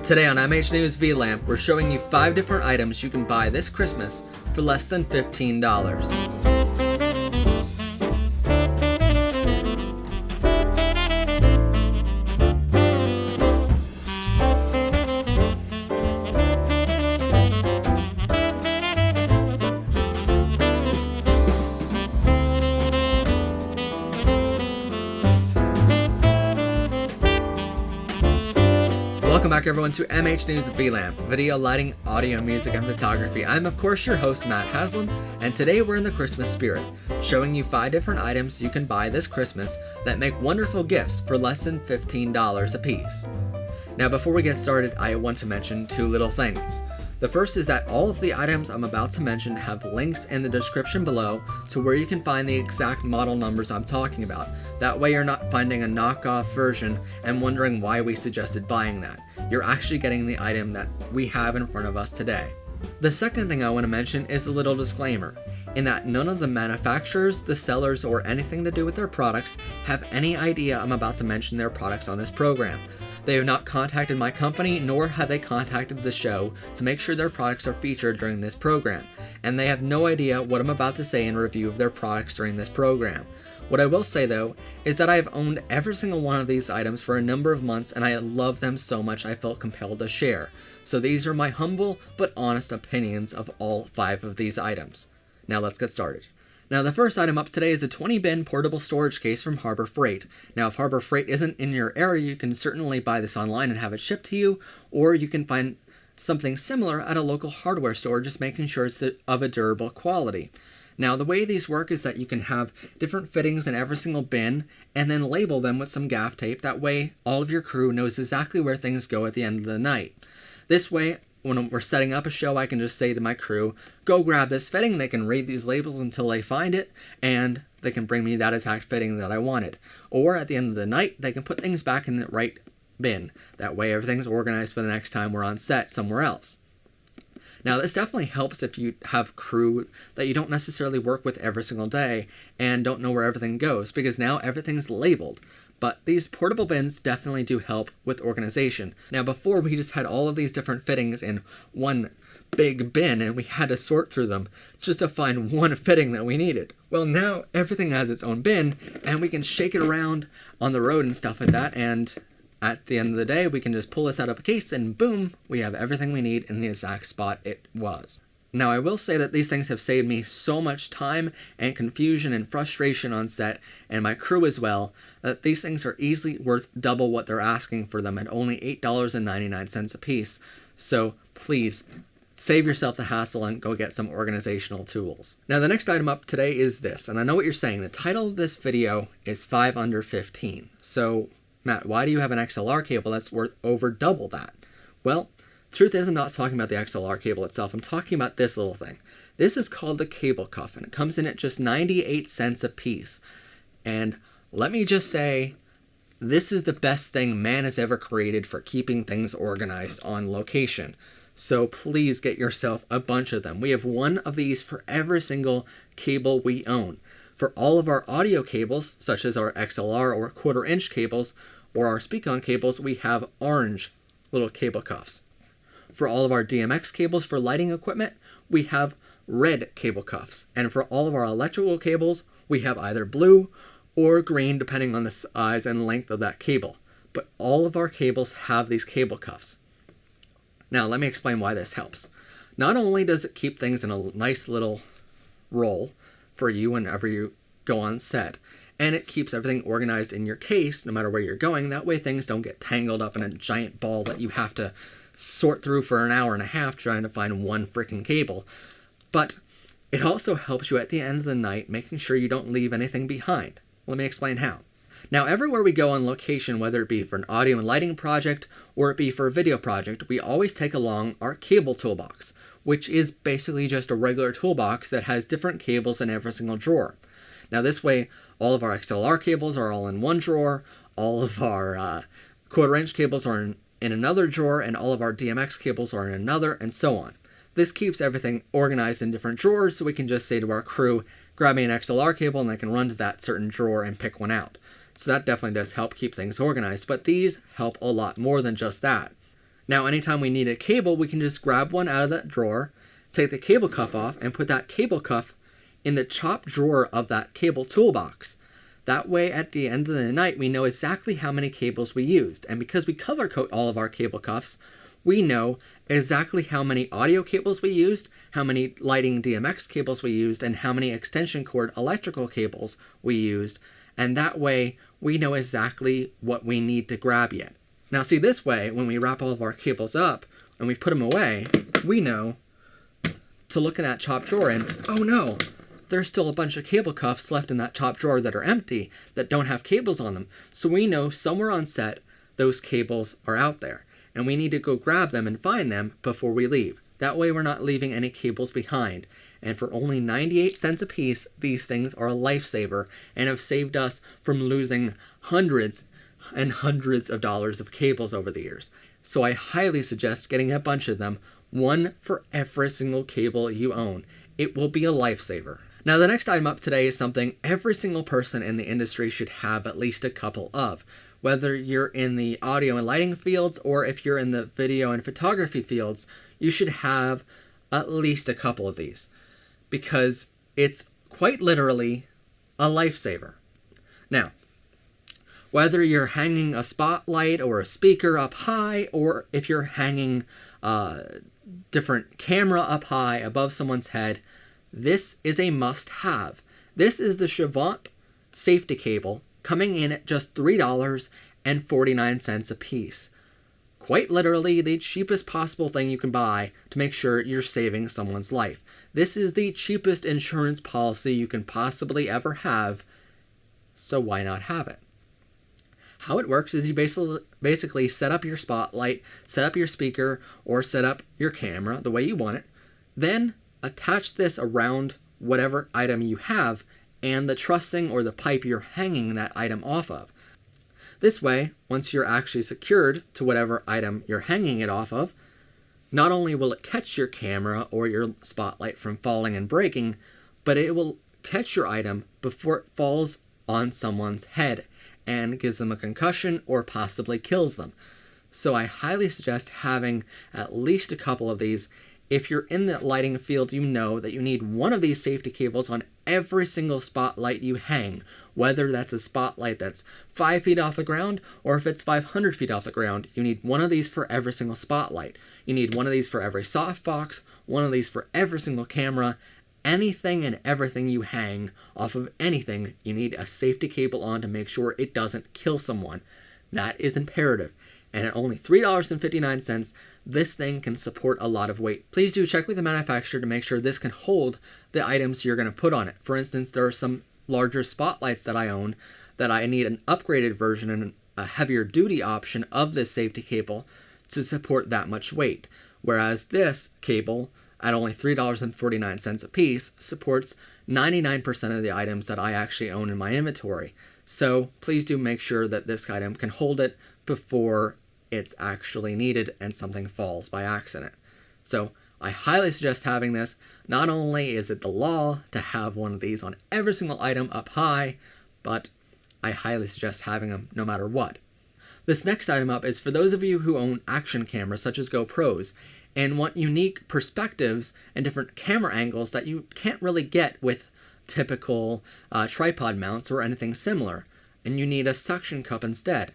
Today on MH News VLAMP, we're showing you 5 different items you can buy this Christmas for less than $15. Welcome back everyone to MH News VLAMP, video, lighting, audio, music, and photography. I'm of course your host Matt Haslam, and today we're in the Christmas spirit, showing you 5 different items you can buy this Christmas that make wonderful gifts for less than $15 a piece. Now before we get started, I want to mention 2 little things. The first is that all of the items I'm about to mention have links in the description below to where you can find the exact model numbers I'm talking about. That way you're not finding a knockoff version and wondering why we suggested buying that. You're actually getting the item that we have in front of us today. The second thing I want to mention is a little disclaimer, in that none of the manufacturers, the sellers, or anything to do with their products have any idea I'm about to mention their products on this program. They have not contacted my company, nor have they contacted the show to make sure their products are featured during this program, and they have no idea what I'm about to say in review of their products during this program. What I will say though, is that I have owned every single one of these items for a number of months and I love them so much I felt compelled to share. So these are my humble but honest opinions of all 5 of these items. Now let's get started. Now the first item up today is a 20-bin portable storage case from Harbor Freight. Now if Harbor Freight isn't in your area, you can certainly buy this online and have it shipped to you, or you can find something similar at a local hardware store, just making sure it's of a durable quality. Now the way these work is that you can have different fittings in every single bin and then label them with some gaff tape. That way all of your crew knows exactly where things go at the end of the night. This way, when we're setting up a show, I can just say to my crew, go grab this fitting. They can read these labels until they find it, and they can bring me that exact fitting that I wanted. Or at the end of the night, they can put things back in the right bin. That way everything's organized for the next time we're on set somewhere else. Now this definitely helps if you have crew that you don't necessarily work with every single day and don't know where everything goes, because now everything's labeled. But these portable bins definitely do help with organization. Now before, we just had all of these different fittings in one big bin and we had to sort through them just to find one fitting that we needed. Well, now everything has its own bin and we can shake it around on the road and stuff like that, and at the end of the day we can just pull this out of a case and boom, we have everything we need in the exact spot it was. Now I will say that these things have saved me so much time and confusion and frustration on set, and my crew as well, that these things are easily worth double what they're asking for them at only $8.99 a piece. So please, save yourself the hassle and go get some organizational tools. Now the next item up today is this, and I know what you're saying, the title of this video is 5 under 15. So Matt, why do you have an XLR cable that's worth over double that? Well, truth is, I'm not talking about the XLR cable itself. I'm talking about this little thing. This is called the cable cuff, and it comes in at just 98 cents a piece. And let me just say, this is the best thing man has ever created for keeping things organized on location. So please get yourself a bunch of them. We have one of these for every single cable we own. For all of our audio cables, such as our XLR or 1/4-inch cables, or our speak-on cables, we have orange little cable cuffs. For all of our DMX cables for lighting equipment, we have red cable cuffs. And for all of our electrical cables, we have either blue or green, depending on the size and length of that cable. But all of our cables have these cable cuffs. Now, let me explain why this helps. Not only does it keep things in a nice little roll for you whenever you go on set, and it keeps everything organized in your case no matter where you're going. That way things don't get tangled up in a giant ball that you have to sort through for an hour and a half trying to find one freaking cable. But it also helps you at the end of the night, making sure you don't leave anything behind. Let me explain how. Now, everywhere we go on location, whether it be for an audio and lighting project or it be for a video project, we always take along our cable toolbox, which is basically just a regular toolbox that has different cables in every single drawer. Now this way, all of our XLR cables are all in one drawer, all of our 1/4-inch cables are in another drawer, and all of our DMX cables are in another, and so on. This keeps everything organized in different drawers, so we can just say to our crew, grab me an XLR cable, and they can run to that certain drawer and pick one out. So that definitely does help keep things organized, but these help a lot more than just that. Now, anytime we need a cable, we can just grab one out of that drawer, take the cable cuff off, and put that cable cuff in the top drawer of that cable toolbox. That way, at the end of the night, we know exactly how many cables we used. And because we color code all of our cable cuffs, we know exactly how many audio cables we used, how many lighting DMX cables we used, and how many extension cord electrical cables we used. And that way, we know exactly what we need to grab yet. Now see, this way, when we wrap all of our cables up and we put them away, we know to look in that top drawer and, oh no, there's still a bunch of cable cuffs left in that top drawer that are empty, that don't have cables on them. So we know somewhere on set, those cables are out there. And we need to go grab them and find them before we leave. That way we're not leaving any cables behind. And for only 98 cents a piece, these things are a lifesaver and have saved us from losing hundreds and hundreds of dollars of cables over the years. So I highly suggest getting a bunch of them, one for every single cable you own. It will be a lifesaver. Now the next item up today is something every single person in the industry should have at least a couple of. Whether you're in the audio and lighting fields or if you're in the video and photography fields, you should have at least a couple of these, because it's quite literally a lifesaver. Now, whether you're hanging a spotlight or a speaker up high, or if you're hanging a different camera up high above someone's head, this is a must-have. This is the Chavant safety cable, coming in at just $3.49 a piece. Quite literally the cheapest possible thing you can buy to make sure you're saving someone's life. This is the cheapest insurance policy you can possibly ever have, so why not have it? How it works is you basically set up your spotlight, set up your speaker, or set up your camera the way you want it, then attach this around whatever item you have and the trussing or the pipe you're hanging that item off of. This way, once you're actually secured to whatever item you're hanging it off of, not only will it catch your camera or your spotlight from falling and breaking, but it will catch your item before it falls on someone's head and gives them a concussion or possibly kills them. So I highly suggest having at least a couple of these. If you're in the lighting field, you know that you need one of these safety cables on every single spotlight you hang, whether that's a spotlight that's 5 feet off the ground or if it's 500 feet off the ground. You need one of these for every single spotlight. You need one of these for every softbox, one of these for every single camera. Anything and everything you hang off of anything, you need a safety cable on to make sure it doesn't kill someone. That is imperative. And at only $3.59, this thing can support a lot of weight. Please do check with the manufacturer to make sure this can hold the items you're going to put on it. For instance, there are some larger spotlights that I own that I need an upgraded version and a heavier duty option of this safety cable to support that much weight. Whereas this cable, at only $3.49 a piece, supports 99% of the items that I actually own in my inventory. So please do make sure that this item can hold it before it's actually needed and something falls by accident. So I highly suggest having this. Not only is it the law to have one of these on every single item up high, but I highly suggest having them no matter what. This next item up is for those of you who own action cameras such as GoPros and want unique perspectives and different camera angles that you can't really get with typical tripod mounts or anything similar, and you need a suction cup instead.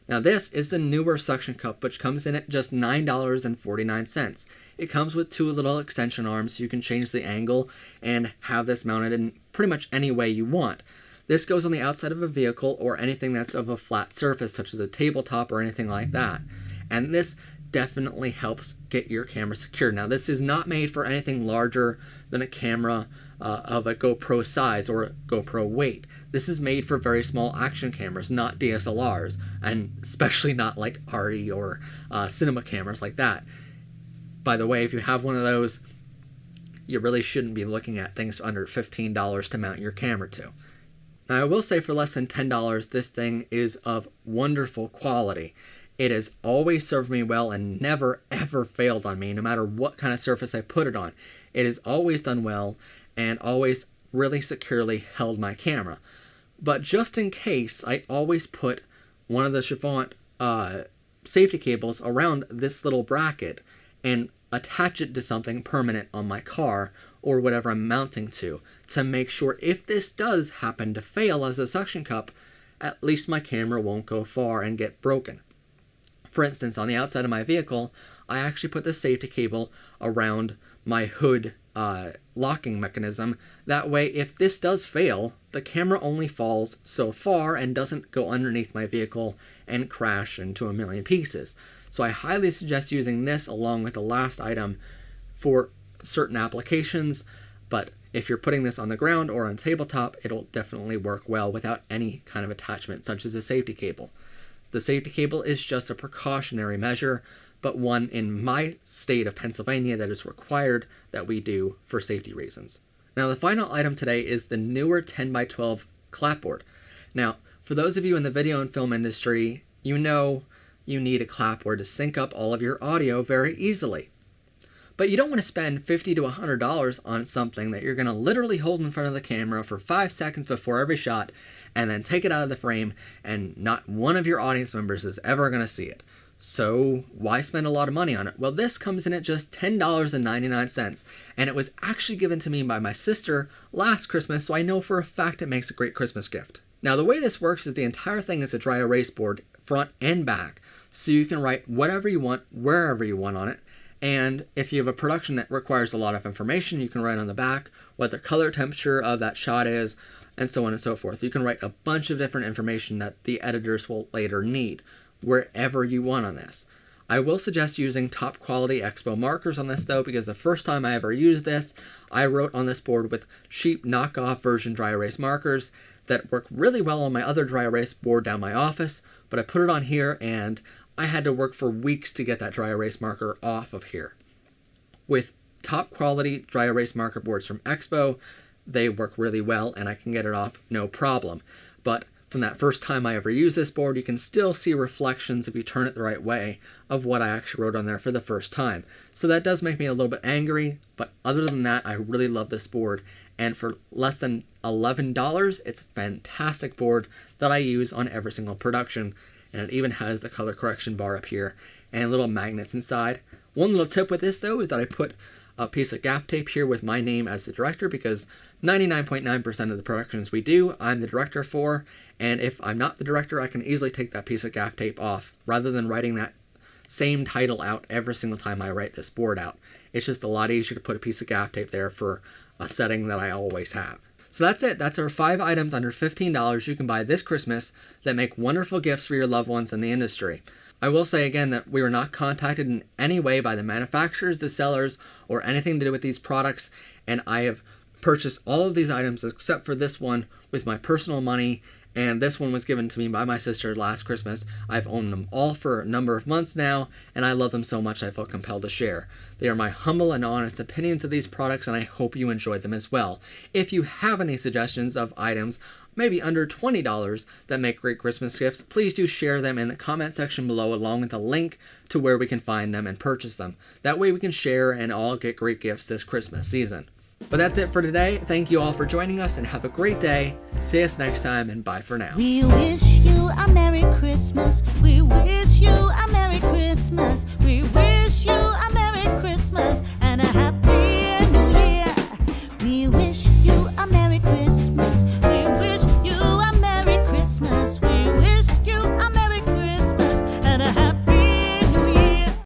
Now this is the newer suction cup, which comes in at just $9.49. It comes with two little extension arms so you can change the angle and have this mounted in pretty much any way you want. This goes on the outside of a vehicle or anything that's of a flat surface such as a tabletop or anything like that. And this definitely helps get your camera secure. Now this is not made for anything larger than a camera of a GoPro size or a GoPro weight. This is made for very small action cameras, not DSLRs, and especially not like RE or cinema cameras like that. By the way, if you have one of those, you really shouldn't be looking at things under $15 to mount your camera to. Now I will say for less than $10, this thing is of wonderful quality. It has always served me well and never ever failed on me, no matter what kind of surface I put it on. It has always done well and always really securely held my camera. But just in case, I always put one of the Chavant safety cables around this little bracket and attach it to something permanent on my car or whatever I'm mounting to make sure if this does happen to fail as a suction cup, at least my camera won't go far and get broken. For instance, on the outside of my vehicle, I actually put the safety cable around my hood locking mechanism. That way, if this does fail, the camera only falls so far and doesn't go underneath my vehicle and crash into a million pieces. So I highly suggest using this along with the last item for certain applications, but if you're putting this on the ground or on tabletop, it'll definitely work well without any kind of attachment, such as a safety cable. The safety cable is just a precautionary measure, but one in my state of Pennsylvania that is required that we do for safety reasons. Now, the final item today is the newer 10x12 clapboard. Now, for those of you in the video and film industry, you know you need a clapboard to sync up all of your audio very easily. But you don't want to spend $50 to $100 on something that you're going to literally hold in front of the camera for 5 seconds before every shot and then take it out of the frame and not one of your audience members is ever going to see it. So why spend a lot of money on it? Well, this comes in at just $10.99, and it was actually given to me by my sister last Christmas, so I know for a fact it makes a great Christmas gift. Now, the way this works is the entire thing is a dry erase board, front and back, so you can write whatever you want, wherever you want on it. And if you have a production that requires a lot of information, you can write on the back what the color temperature of that shot is, and so on and so forth. You can write a bunch of different information that the editors will later need, wherever you want on this. I will suggest using top quality Expo markers on this though, because the first time I ever used this, I wrote on this board with cheap knockoff version dry erase markers that work really well on my other dry erase board down my office, but I put it on here and I had to work for weeks to get that dry erase marker off of here. With top quality dry erase marker boards from Expo, they work really well and I can get it off no problem. But from that first time I ever used this board, you can still see reflections if you turn it the right way of what I actually wrote on there for the first time. So that does make me a little bit angry, but other than that, I really love this board. And for less than $11, it's a fantastic board that I use on every single production. And it even has the color correction bar up here and little magnets inside. One little tip with this though is that I put a piece of gaff tape here with my name as the director, because 99.9% of the productions we do, I'm the director for, and if I'm not the director, I can easily take that piece of gaff tape off rather than writing that same title out every single time I write this board out. It's just a lot easier to put a piece of gaff tape there for a setting that I always have. So that's it. That's our 5 items under $15 you can buy this Christmas that make wonderful gifts for your loved ones in the industry. I will say again that we were not contacted in any way by the manufacturers, the sellers, or anything to do with these products, and I have purchased all of these items except for this one with my personal money, and this one was given to me by my sister last Christmas. I've owned them all for a number of months now, and I love them so much I feel compelled to share. They are my humble and honest opinions of these products, and I hope you enjoy them as well. If you have any suggestions of items, maybe under $20, that make great Christmas gifts, please do share them in the comment section below along with a link to where we can find them and purchase them. That way we can share and all get great gifts this Christmas season. But that's it for today. Thank you all for joining us and have a great day. See us next time and bye for now. We wish you a Merry Christmas. We wish you a Merry Christmas. We